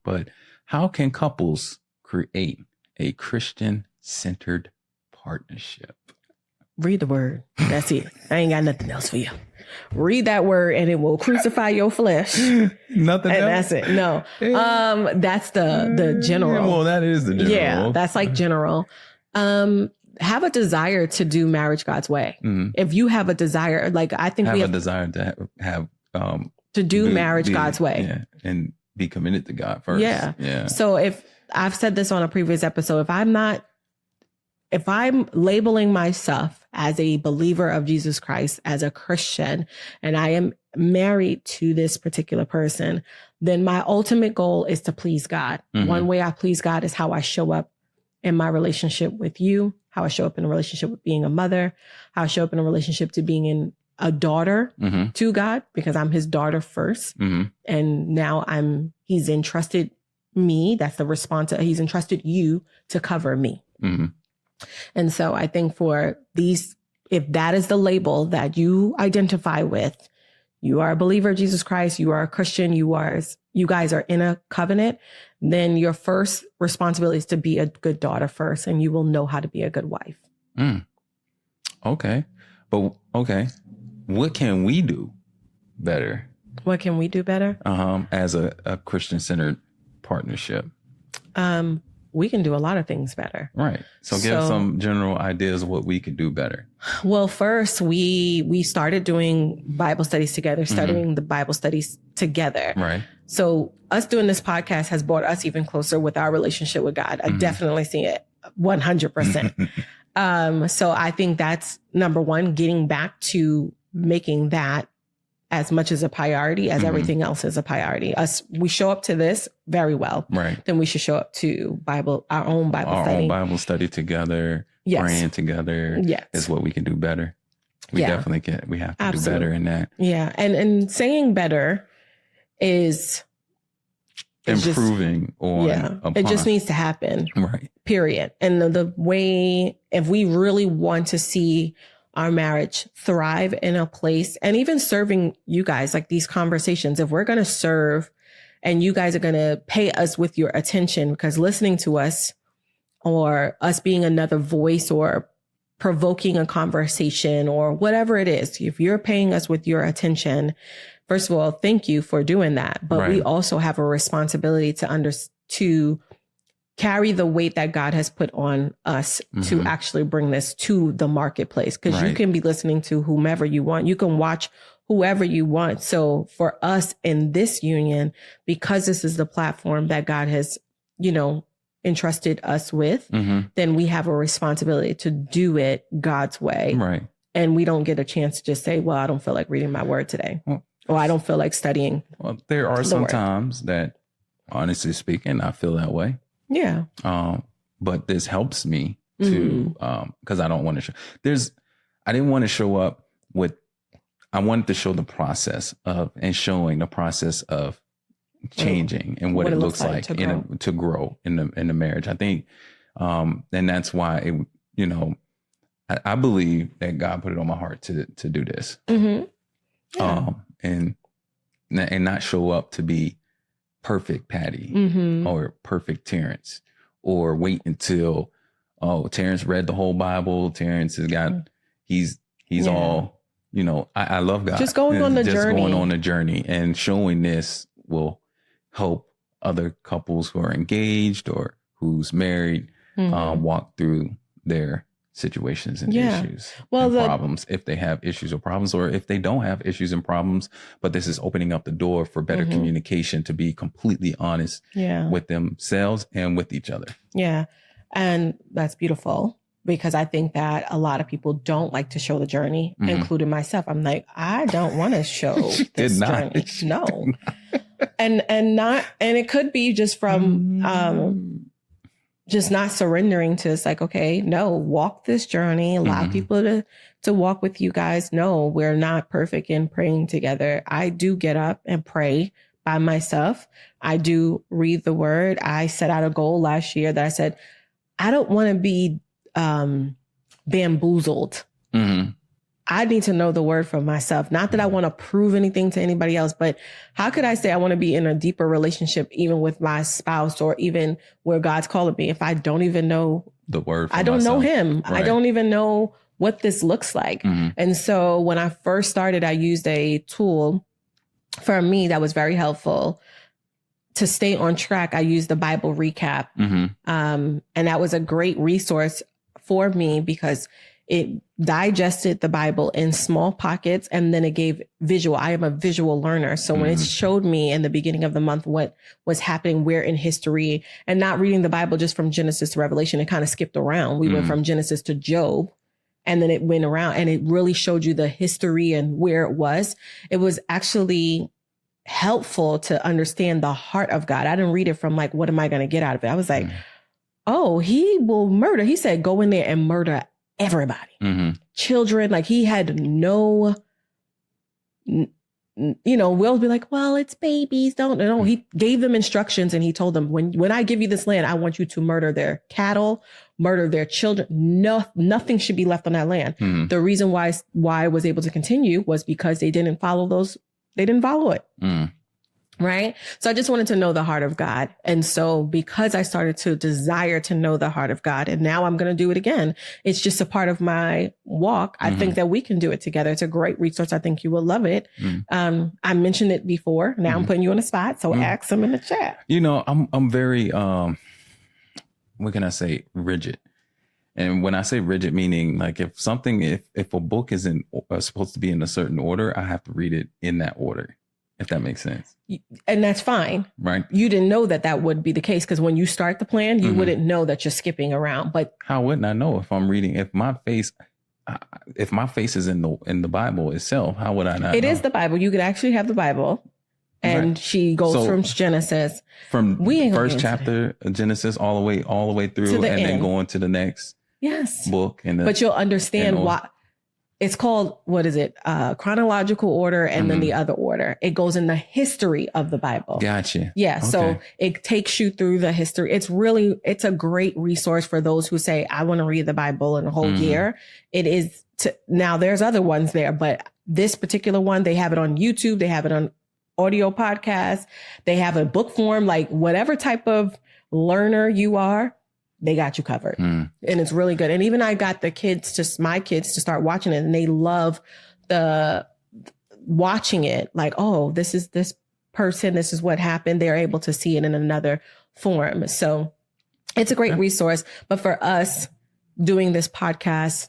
But how can couples create a Christian-centered partnership? Read the word. That's it. I ain't got nothing else for you. Read that word and it will crucify your flesh. Nothing and else? That's it. No. That's the general. Well, that is the general. Yeah, that's like general. Have a desire to do marriage God's way. Mm-hmm. If you have a desire, like I think we have a desire to have to do marriage God's way. Yeah, and be committed to God first. Yeah. So if I've said this on a previous episode, if I'm labeling myself as a believer of Jesus Christ, as a Christian, and I am married to this particular person, then my ultimate goal is to please God. Mm-hmm. One way I please God is how I show up in my relationship with you, how I show up in a relationship with being a mother, how I show up in a relationship to being in a daughter mm-hmm. to God, because I'm his daughter first. Mm-hmm. And now he's entrusted me. That's the response. He's entrusted you to cover me. Mm-hmm. And so I think for these, if that is the label that you identify with, you are a believer of Jesus Christ, you are a Christian, you guys are in a covenant, then your first responsibility is to be a good daughter first, and you will know how to be a good wife. Okay. But okay. What can we do better? What can we do better? As a Christian-centered partnership? We can do a lot of things better. Right. So give some general ideas of what we could do better. Well, first, we started doing Bible studies together, studying mm-hmm. the Bible studies together. Right. So us doing this podcast has brought us even closer with our relationship with God. Mm-hmm. I definitely see it 100%. So I think that's number one, getting back to making that as much as a priority as mm-hmm. everything else is a priority. We show up to this very well. Right. Then we should show up to our own Bible study. Our own Bible study together, yes. Praying together yes. is what we can do better. We definitely can. We have to Absolutely. Do better in that. Yeah. And saying better is improving upon. It just needs to happen. Right. Period. And the way, if we really want to see our marriage thrive in a place, and even serving you guys, like these conversations, if we're going to serve and you guys are going to pay us with your attention, because listening to us or us being another voice or provoking a conversation or whatever it is, if you're paying us with your attention, first of all, thank you for doing that. But we also have a responsibility to carry the weight that God has put on us mm-hmm. to actually bring this to the marketplace. Because you can be listening to whomever you want. You can watch whoever you want. So for us in this union, because this is the platform that God has, entrusted us with, mm-hmm. then we have a responsibility to do it God's way. Right. And we don't get a chance to just say, well, I don't feel like reading my word today. Or I don't feel like studying. Well, there are some times that, honestly speaking, I feel that way. Yeah. But this helps me to, because I don't want to I didn't want to show up I wanted to show the process showing the process of changing and what it looks like to grow in the marriage. I think, and that's why I believe that God put it on my heart to do this, mm-hmm. And not show up to be perfect Patty mm-hmm. or perfect Terrence, or wait until Terrence read the whole Bible. Terrence has got he's all I love God. Just going on the journey and showing this will help other couples who are engaged or who's married mm-hmm. Walk through their situations and issues and problems, if they have issues or problems, or if they don't have issues and problems, but this is opening up the door for better mm-hmm. communication, to be completely honest with themselves and with each other. Yeah. And that's beautiful, because I think that a lot of people don't like to show the journey, mm-hmm. including myself. I'm like, I don't want to show this journey. No. And it could be just from, just not surrendering to, it's like, okay, no, walk this journey, allow mm-hmm. people to walk with you guys. No, we're not perfect in praying together. I do get up and pray by myself. I do read the word. I set out a goal last year that I said, I don't want to be bamboozled. Mm-hmm. I need to know the word for myself. Not that I want to prove anything to anybody else, but how could I say I want to be in a deeper relationship, even with my spouse or even where God's calling me, if I don't even know the word for I don't myself. know him. Right. I don't even know what this looks like. And so when I first started, I used a tool for me that was very helpful to stay on track. I used the Bible recap. And that was a great resource for me because it digested the Bible in small pockets and then it gave visual. I am a visual learner. So when it showed me in the beginning of the month what was happening, where in history, and not reading the Bible just from Genesis to Revelation, it kind of skipped around. We went from Genesis to Job. And then it went around and it really showed you the history and where it was. It was actually helpful to understand the heart of God. I didn't read it from like, what am I going to get out of it? I was like, oh, he will murder. He said, go in there and murder everybody. Children, like he had no, we'll be like, well, it's babies. Don't know. He gave them instructions and he told them, when I give you this land, I want you to murder their cattle, murder their children. No, nothing should be left on that land. The reason why I was able to continue was because they didn't follow it. Right. So I just wanted to know the heart of God. And so because I started to desire to know the heart of God, and now I'm going to do it again, it's just a part of my walk. I think that we can do it together. It's a great resource. I think you will love it. I mentioned it before. Now I'm putting you on the spot. So ask them in the chat. I'm very, what can I say? Rigid. And when I say rigid, meaning like if a book isn't supposed to be in a certain order, I have to read it in that order. If that makes sense. And that's fine. Right. You didn't know that would be the case because when you start the plan, you wouldn't know that you're skipping around. But how wouldn't I know if I'm reading, if my face is in the Bible itself, how would I not It know? is the Bible. You could actually have the Bible. And she goes from Genesis. From first chapter of Genesis all the way through and then going to the next book. But you'll understand why. It's called, what is it? Chronological order and then the other order. It goes in the history of the Bible. Gotcha. Yeah. Okay. So it takes you through the history. It's a great resource for those who say, I want to read the Bible in a whole year. It is. Now there's other ones there, but this particular one, they have it on YouTube. They have it on audio podcast. They have a book form, like whatever type of learner you are. They got you covered. And it's really good. And even I got my kids to start watching it and they love watching it. Like, oh, this is this person. This is what happened. They're able to see it in another form. So it's a great resource. But for us doing this podcast,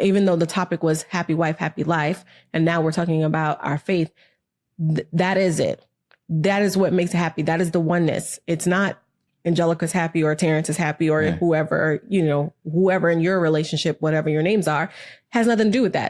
even though the topic was happy wife, happy life, and now we're talking about our faith, that is it. That is what makes it happy. That is the oneness. It's not Angelica's happy or Terrence is happy or whoever in your relationship, whatever your names are, has nothing to do with that.